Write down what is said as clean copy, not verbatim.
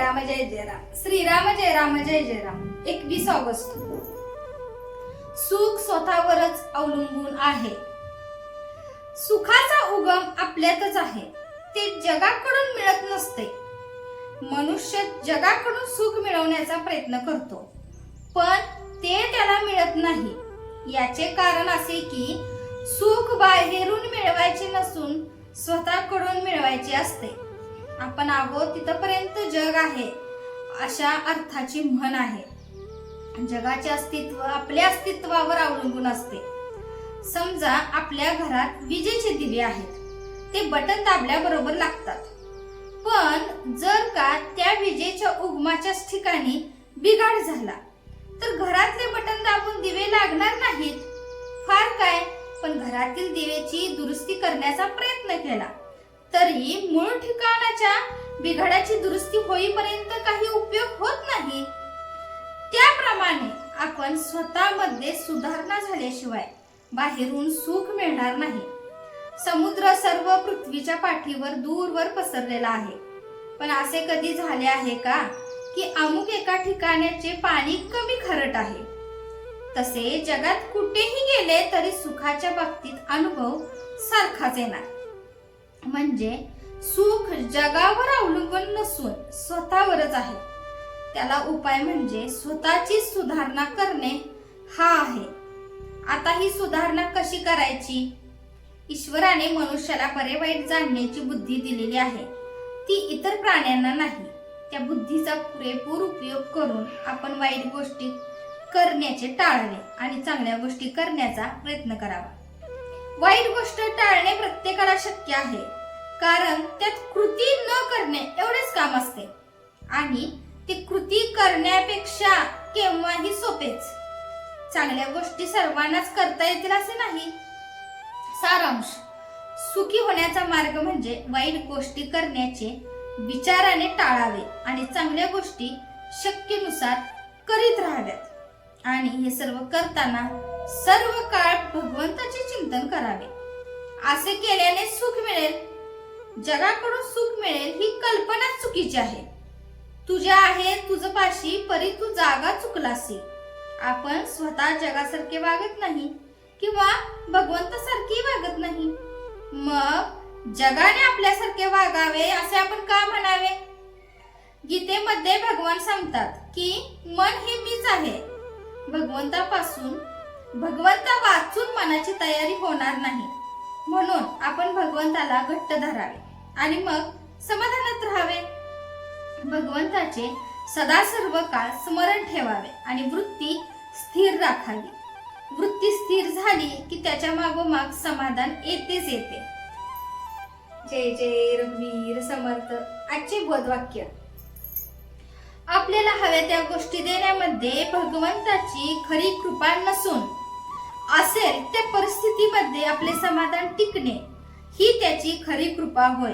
राम जय जय राम. श्रीराम जय राम जय जय Ram. 21 August. सुख स्वतःवरच अवलंबून आहे. सुखाचा उगम आपल्यातच आहे. ते जगाकडून मिळत नसते. मनुष्य जगाकडून सुख मिळवण्याचा प्रयत्न करतो, पण ते त्याला मिळत नाही. याचे कारण असे की सुख बाहेरून मिळवायचे नसून स्वतःकडून मिळवायचे असते. आपण आहोत तिथपर्यंत जग आहे अशा अर्थाची म्हण आहे. जगाचे अस्तित्व आपल्या अस्तित्वावर अवलंबून असते. समजा आपल्या घरात विजेचे दिवे आहेत. ते बटन दाबल्याबरोबर लागतात, पण जर का त्या विजेच्या उगमाच्याच ठिकाणी बिघाड झाला तर घरातले बटन दाबून दिवे लागणार नाहीत. फार काय, पण घरातील दिवेची दुरुस्ती करण्याचा प्रयत्न केला तरी मूळ ठिकाणाच्या बिघाडाची दुरुस्ती होईपर्यंत काही उपयोग होत नाही. त्याप्रमाणे आपण स्वतःमध्ये सुधारणा झाल्याशिवाय बाहेरून सुख मिळणार नाही. समुद्र सर्व पृथ्वीच्या पाठीवर दूरवर पसरलेला आहे, पण असे कधी झाले आहे का की अमुक एका ठिकाणाचे पाणी कमी खारट आहे? तसे जगात कुठेही गेले तरी सुखाच्या बाबतीत अनुभव सारखाच येणार. म्हणजे सुख जगावर अवलंबून नसून स्वतःवरच आहे. त्याला उपाय म्हणजे स्वतःची सुधारणा करणे हा आहे. आता ही सुधारणा कशी करायची? ईश्वराने मनुष्याला बरे वाईट जाणण्याची बुद्धी दिलेली आहे. ती इतर प्राण्यांना नाही. त्या बुद्धीचा पुरेपूर उपयोग करून आपण वाईट गोष्टी करण्याचे टाळावे आणि चांगल्या गोष्टी करण्याचा प्रयत्न करावा. वाईट गोष्ट टाळणे प्रत्येकाला शक्य आहे, कारण त्यात कृती न करणे एवढेच काम असते आणि ती कृती करण्यापेक्षा केव्हाही सोपेच. चांगल्या गोष्टी सर्वांनाच करता येतील असे नाही. सारांश: सुखी होण्याचा मार्ग म्हणजे वाईट गोष्टी करण्याचे विचाराने टाळावे आणि चांगल्या गोष्टी शक्यनुसार करीत राहाव्यात. आणि हे सर्व करताना सर्व काळ भगवंताचे चिंतन करावे. असे केल्याने सुख मिळेल. जगाकडून सुख मिळेल ही कल्पना चुकीची आहे. तुझ्या आहे तुझ पाशी परी तू जागा चुकलासी. आपण स्वतः जगासारखे वागत नाही किंवा भगवंतासारखे वागत नाही. मग जगाने आपल्यासारखे वागावे असे आपण का म्हणावे? गीतेमध्ये भगवान सांगतात की मन हे मीच आहे. भगवंता वाचून मनाची तयारी होणार नाही. म्हणून आपण भगवंताला घट्ट धरावे आणि मग समाधानात राहावे. भगवंताचे सदा सर्व काळ स्मरण ठेवावे आणि वृत्ती स्थिर राखावी. वृत्ती स्थिर झाली की त्याच्या मागोमाग समाधान येतेच येते. जय जय रघुवीर समर्थ. आजचे बोधवाक्य: आपल्याला हव्या त्या गोष्टी देण्यामध्ये भगवंताची खरी कृपा नसून असेल त्या परिस्थितीमध्ये आपले समाधान टिकणे ही त्याची खरी कृपा होय.